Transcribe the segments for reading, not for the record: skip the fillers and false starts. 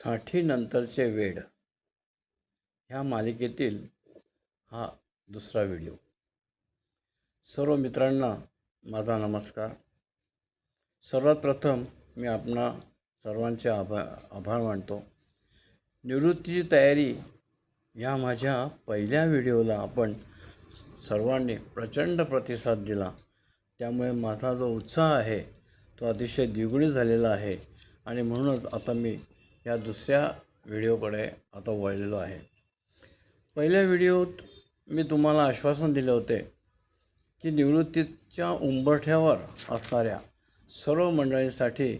साठीनंतरचे वेड ह्या मालिकेतील हा दुसरा व्हिडिओ. सर्व मित्रांना माझा नमस्कार. सर्वात प्रथम मी आपणा सर्वांचे आभार मानतो. निवृत्तीची तयारी ह्या माझ्या पहिल्या व्हिडिओला आपण सर्वांनी प्रचंड प्रतिसाद दिला. त्यामुळे माझा जो उत्साह आहे तो अतिशय द्विगुणित झालेला आहे आणि म्हणूनच आता मी या दुसऱ्या व्हिडिओकडे आता वळलेलो आहे. पहिल्या व्हिडिओत मी तुम्हाला आश्वासन दिले होते की निवृत्तीच्या उंबरठ्यावर असणाऱ्या सर्व मंडळींसाठी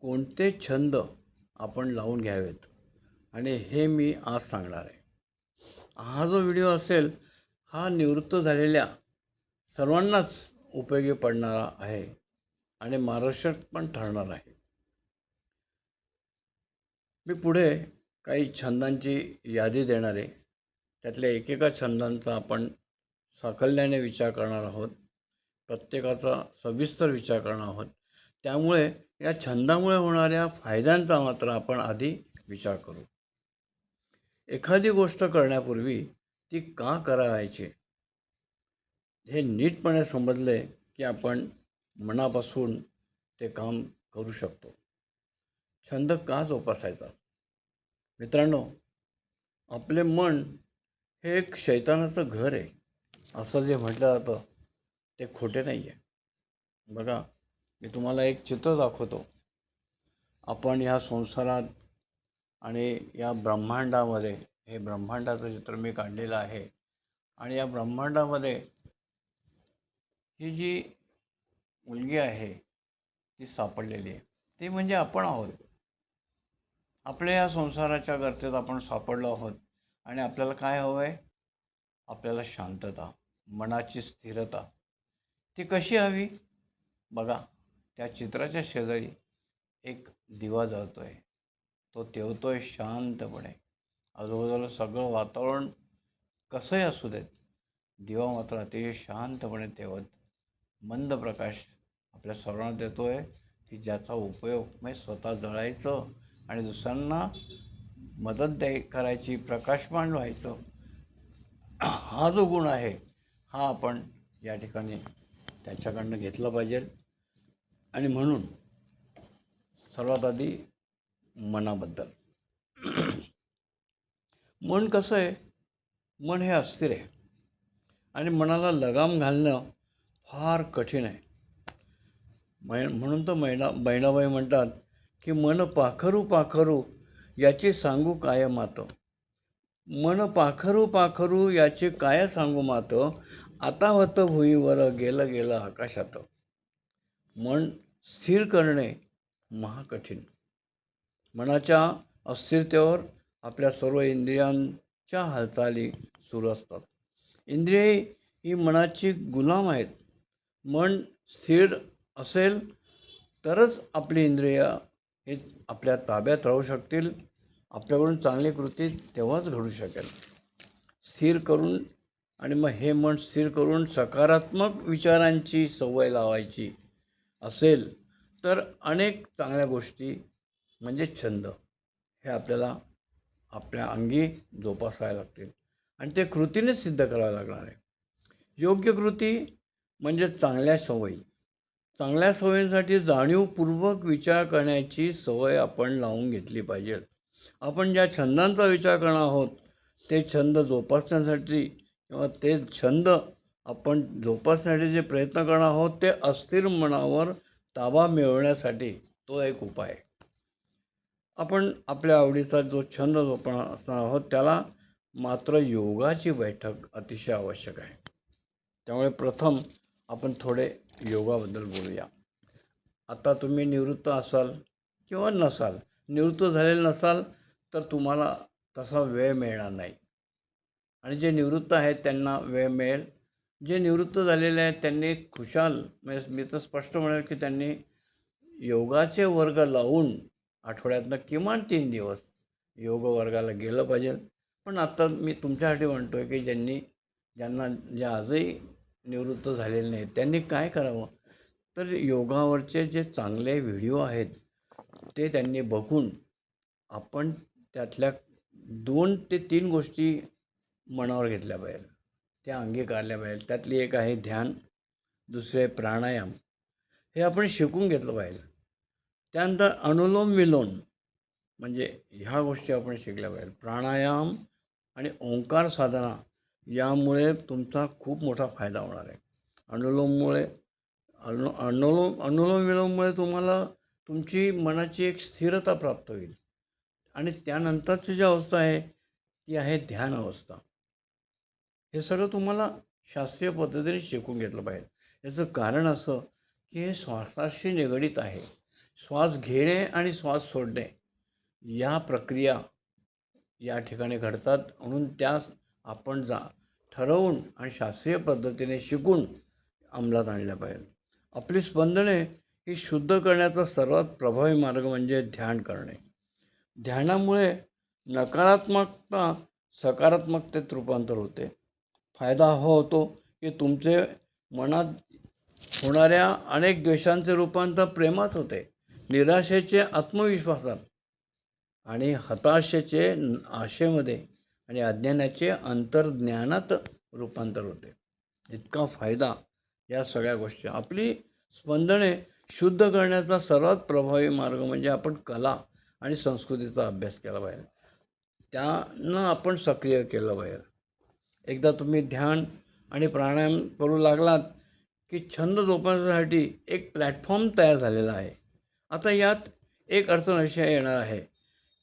कोणते छंद आपण लावून घ्यावेत आणि हे मी आज सांगणार आहे. हा जो व्हिडिओ असेल हा निवृत्त झालेल्या सर्वांनाच उपयोगी पडणारा आहे आणि मार्गदर्शक पण ठरणार आहे. मी पुढे काही छंदांची यादी देणार आहे. त्यातल्या एकेका छंदांचा आपण साकल्याने विचार करणार आहोत. प्रत्येकाचा सविस्तर विचार करणार आहोत. त्यामुळे या छंदामुळे होणाऱ्या फायद्यांचा मात्र आपण आधी विचार करू. एखादी गोष्ट करण्यापूर्वी ती का करायची हे नीटपणे समजले की आपण मनापासून ते काम करू शकतो. छंद का जोपासायचा? मित्रांनो, आपले मन हे एक शैतानाचं घर आहे असं जे म्हटलं जातं ते खोटे नाही आहे. बघा, मी तुम्हाला एक चित्र दाखवतो. आपण ह्या संसारात आणि या ब्रह्मांडामध्ये, हे ब्रह्मांडाचं चित्र मी काढलेलं आहे आणि या ब्रह्मांडामध्ये ही जी मुलगी आहे ती सापडलेली आहे. ती म्हणजे आपण आहोत. आपल्या या संसाराच्या गर्तेत आपण सापडलो आहोत आणि आपल्याला काय हवं आहे? आपल्याला शांतता, मनाची स्थिरता. ती कशी हवी? बघा, त्या चित्राच्या शेजारी एक दिवा जळतोय. तो तेवतोय शांतपणे. आजूबाजूला सगळं वातावरण कसंही असू देत, दिवा मात्र अतिशय शांतपणे तेवत मंद प्रकाश आपल्या सर्वांना देतोय की ज्याचा उपयोग म्हणजे स्वतः जळायचं आणि दुसऱ्यांना मदत करायची, प्रकाशमान व्हायचं. हा जो गुण आहे हा आपण या ठिकाणी त्याच्याकडनं घेतला पाहिजे. आणि म्हणून सर्वात आधी मनाबद्दल. मन कसं आहे? मन हे अस्थिर आहे आणि मनाला लगाम घालणं फार कठीण आहे. म्हणून तर बहिणाबाई म्हणतात की मन पाखरू पाखरू याची सांगू काय मात. मन पाखरू पाखरू याची काय सांगू मात, आता होतं भुईवर गेलं गेलं आकाशात. मन स्थिर करणे महाकठीण. मनाच्या अस्थिरतेवर आपल्या सर्व इंद्रियांच्या हालचाली सुरू असतात. इंद्रिये ही मनाची गुलाम आहेत. मन स्थिर असेल तरच आपली इंद्रिय हे आपल्या ताब्यात राहू शकतील. आपल्याकडून चांगली कृती तेव्हाच घडू शकेल. स्थिर करून आणि मग हे मन स्थिर करून सकारात्मक विचारांची सवय लावायची असेल तर अनेक चांगल्या गोष्टी म्हणजे छंद हे आपल्याला आपल्या अंगी जोपासायला लागतील आणि ते कृतीने सिद्ध करावे लागणार आहे. योग्य कृती म्हणजे चांगल्या सवयी. चांगल्या सवयींसाठी जाणीवपूर्वक विचार करण्याची सवय आपण लावून घेतली पाहिजे. आपण ज्या छंदांचा विचार करणार आहोत ते छंद जोपासण्यासाठी किंवा ते छंद आपण जोपासण्यासाठी जे प्रयत्न करणार आहोत ते अस्थिर मनावर ताबा मिळवण्यासाठी तो एक उपाय आहे. आपण आपल्या आवडीचा जो छंद जोपासणार आहोत त्याला मात्र योगाची बैठक अतिशय आवश्यक आहे. त्यामुळे प्रथम आपण थोडे योगाबद्दल बोलूया. आता तुम्ही निवृत्त असाल किंवा नसाल, निवृत्त झालेले नसाल तर तुम्हाला तसा वेळ मिळणार नाही आणि जे निवृत्त आहेत त्यांना वेळ मिळेल. जे निवृत्त झालेले आहेत त्यांनी खुशाल, म्हणजे मी तर स्पष्ट म्हणेल की त्यांनी योगाचे वर्ग लावून आठवड्यातनं किमान 3 दिवस योग वर्गाला गेलं पाहिजे. पण आता मी तुमच्यासाठी म्हणतो आहे की ज्यांना जे आजही निवृत्त झालेले नाहीत त्यांनी काय करावं, तर योगावरचे जे चांगले व्हिडिओ आहेत ते त्यांनी बघून आपण त्यातल्या 2 ते 3 गोष्टी मनावर घेतल्या पाहिजे. त्या अंगीकारल्या पाहिजे. त्यातली एक आहे ध्यान, दुसरे प्राणायाम. हे आपण शिकून घेतलं पाहिजे. त्यानंतर अनुलोम-विलोम म्हणजे ह्या गोष्टी आपण शिकल्या पाहिजे. प्राणायाम आणि ओंकार साधना यामुळे तुमचा खूप मोठा फायदा होणार आहे. अनुलोममुळे अनुलोम-विलोममुळे तुम्हाला तुमची मनाची एक स्थिरता प्राप्त होईल आणि त्यानंतरची जी अवस्था आहे ती आहे ध्यान अवस्था. हे सगळं तुम्हाला शास्त्रीय पद्धतीने शिकून घेतलं पाहिजे. याचं कारण असं की हे श्वासाशी निगडीत आहे. श्वास घेणे आणि श्वास सोडणे या प्रक्रिया या ठिकाणी घडतात, म्हणून त्यास आपण ठरवून आणि शास्त्रीय पद्धतीने शिकून अंमलात आणल्या पाहिजे. आपली स्पंदने ही शुद्ध करण्याचा सर्वात प्रभावी मार्ग म्हणजे ध्यान करणे. ध्यानामुळे नकारात्मकता सकारात्मकतेत रूपांतर होते. फायदा हा होतो की तुमचे मनात होणाऱ्या अनेक द्वेषांचे रूपांतर प्रेमात होते, निराशेचे आत्मविश्वासात आणि हताशेचे आशेमध्ये आणि अज्ञानाचे अंतर्ज्ञानात रूपांतर होते. इतका फायदा या सगळ्या गोष्टी. आपली स्पंदने शुद्ध करण्याचा सर्वात प्रभावी मार्ग म्हणजे आपण कला आणि संस्कृतीचा अभ्यास केला पाहिजे. त्यानं आपण सक्रिय केलं पाहिजे. एकदा तुम्ही ध्यान आणि प्राणायाम करू लागलात की छंद जोपासण्यासाठी एक प्लॅटफॉर्म तयार झालेला आहे. आता यात एक अडचण अशी येणार आहे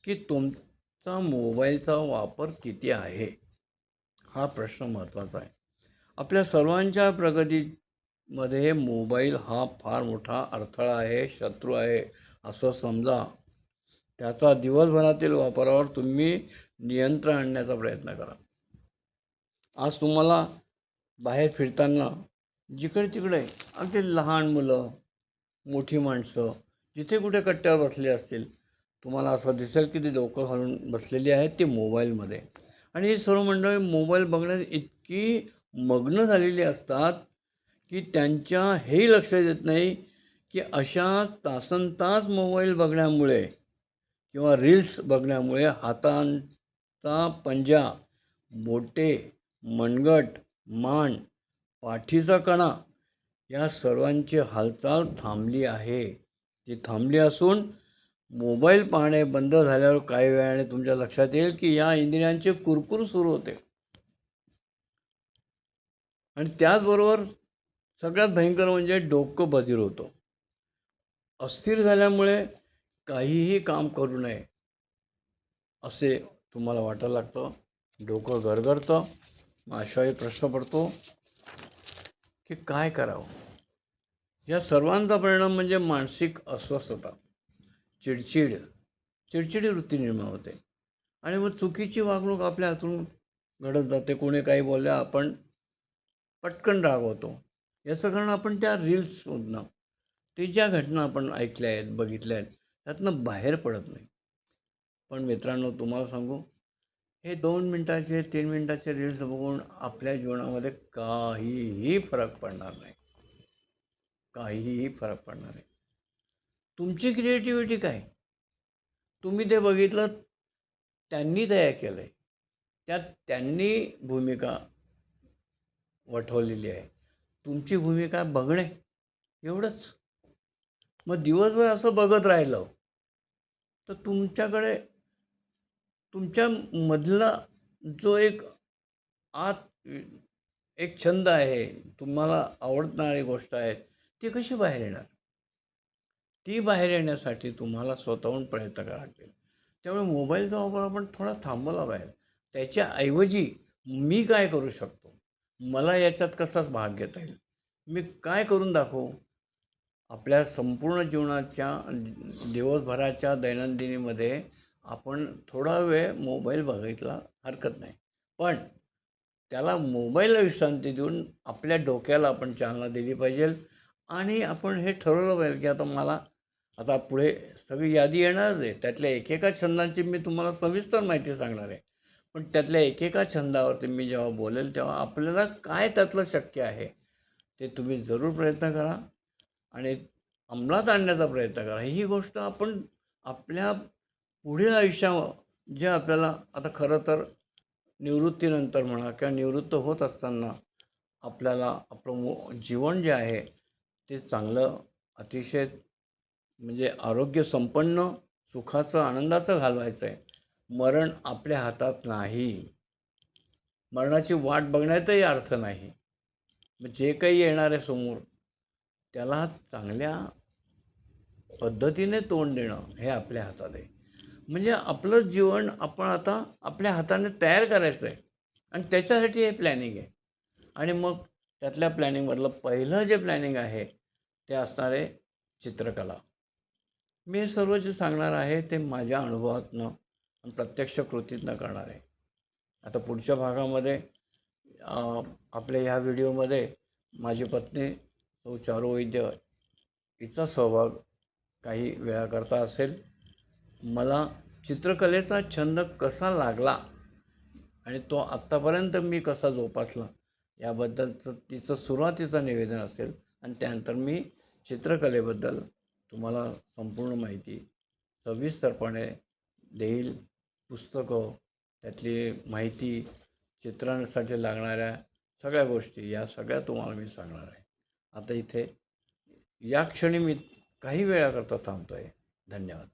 की तुमचा मोबाईलचा वापर किती आहे हा प्रश्न महत्त्वाचा आहे. आपल्या सर्वांच्या प्रगतीमध्ये मोबाईल हा फार मोठा अडथळा आहे, शत्रू आहे असं समजा. त्याचा दिवसभरातील वापरावर तुम्ही नियंत्रण आणण्याचा प्रयत्न करा. आज तुम्हाला बाहेर फिरताना जिकडे तिकडे अगदी लहान मुलं, मोठी माणसं जिथे कुठे कट्ट्यावर बसले असतील, तुम्हाला असं दिसेल की ती डोकं घालून बसलेली आहेत ती मोबाईलमध्ये. आणि ही सर्व मंडळी मोबाईल बघण्यात इतकी मग्न झालेली असतात की त्यांच्या हेही लक्ष देत नाही की अशा तासनतास मोबाईल बघण्यामुळे किंवा रील्स बघण्यामुळे हातांचा पंजा, बोटे, मनगट, मान, पाठीचा कणा या सर्वांची हालचाल थांबली आहे. ती थांबली असून मोबाईल पाहणे बंद झाल्यावर काही वेळाने तुमच्या लक्षात येईल की या इंद्रियांचे कुरकुर सुरू होते. आणि त्याचबरोबर सगळ्यात भयंकर म्हणजे डोकं बधीर होतं. अस्थिर झाल्यामुळे काहीही काम करू नये असे तुम्हाला वाटायला लागतं. डोकं गरगरतं. मग अशावेळी प्रश्न पडतो की काय करावं. या सर्वांचा परिणाम म्हणजे मानसिक अस्वस्थता, चिडचिडी वृत्ती निर्माण होते आणि मग चुकीची वागणूक आपल्या हातून घडत जाते. कोणी काही बोलले आपण पटकन रागवतो. याचं कारण आपण त्या रील्समधनं ते ज्या घटना आपण ऐकल्या आहेत, बघितल्या आहेत त्यातनं बाहेर पडत नाही. पण मित्रांनो तुम्हाला सांगू, हे 2 मिनिटाचे 3 मिनिटाचे रील्स बघून आपल्या जीवनामध्ये काहीही फरक पडणार नाही. काहीही फरक पडणार नाही. तुमची क्रिएटिव्हिटी काय? तुम्ही ते बघितलं, त्यांनी तयार केलं आहे, त्यात त्यांनी भूमिका वठवलेली आहे. तुमची भूमिका बघणे एवढंच. मग दिवसभर असं बघत राहिलं तर तुमच्याकडे तुमच्या मधला जो एक आत एक छंद आहे, तुम्हाला आवडणारी गोष्ट आहे, ती कशी बाहेर येणार? ती बाहेर येण्यासाठी तुम्हाला स्वतःहून प्रयत्न करावे लागतील. त्यामुळे मोबाईलचा वापर आपण थोडा थांबवला पाहिजे. त्याच्याऐवजी मी काय करू शकतो? मला याच्यात कसाच भाग घेता येईल? मी काय करून दाखवू? आपल्या संपूर्ण जीवनाच्या दिवसभराच्या दैनंदिनीमध्ये आपण थोडा वेळ मोबाईल बघितला हरकत नाही. पण त्याला मोबाईलला विश्रांती देऊन आपल्या डोक्याला आपण चालना दिली पाहिजे आणि आपण हे ठरवलं पाहिजे की आता पुढे सगळी यादी येणारच आहे. त्यातल्या एकेका छंदांची मी तुम्हाला सविस्तर माहिती सांगणार आहे. पण त्यातल्या एकेका छंदावरती मी जेव्हा बोलेल तेव्हा आपल्याला काय त्यातलं शक्य आहे ते तुम्ही जरूर प्रयत्न करा आणि अंमलात आणण्याचा प्रयत्न करा. ही गोष्ट आपण आपल्या पुढील आयुष्यात जे आपल्याला आता खरं तर निवृत्तीनंतर म्हणा किंवा निवृत्त होत असताना आपल्याला आपलं जीवन जे आहे ते चांगलं अतिशय म्हणजे आरोग्य संपन्न सुखाचं आनंदाचं घालवायचं आहे. मरण आपल्या हातात नाही. मरणाची वाट बघण्यातही अर्थ नाही. मग जे काही येणार आहे समोर त्याला चांगल्या पद्धतीने तोंड देणं हे आपल्या हातात आहे. म्हणजे आपलं जीवन आपण आता आपल्या हाताने तयार करायचं आहे आणि त्याच्यासाठी हे प्लॅनिंग आहे. आणि मग त्यातल्या प्लॅनिंगमधलं पहिलं जे प्लॅनिंग आहे ते असणार आहे चित्रकला. मी हे सर्व जे सांगणार आहे ते माझ्या अनुभवातनं आणि प्रत्यक्ष कृतीतनं करणार आहे. आता पुढच्या भागामध्ये आपल्या ह्या व्हिडिओमध्ये माझी पत्नी सौ चारू वैद्य हिचा सहभाग काही वेळाकरता असेल. मला चित्रकलेचा छंद कसा लागला आणि तो आत्तापर्यंत मी कसा जोपासला याबद्दलचं तिचं सुरुवातीचं निवेदन असेल आणि त्यानंतर मी चित्रकलेबद्दल तुम्हाला संपूर्ण माहिती सविस्तरपणे देईल. पुस्तकं, त्यातली माहिती, चित्रांसाठी लागणाऱ्या सगळ्या गोष्टी या सगळ्या तुम्हाला मी सांगणार आहे. आता इथे या क्षणी मी काही वेळाकरता थांबतो आहे. धन्यवाद.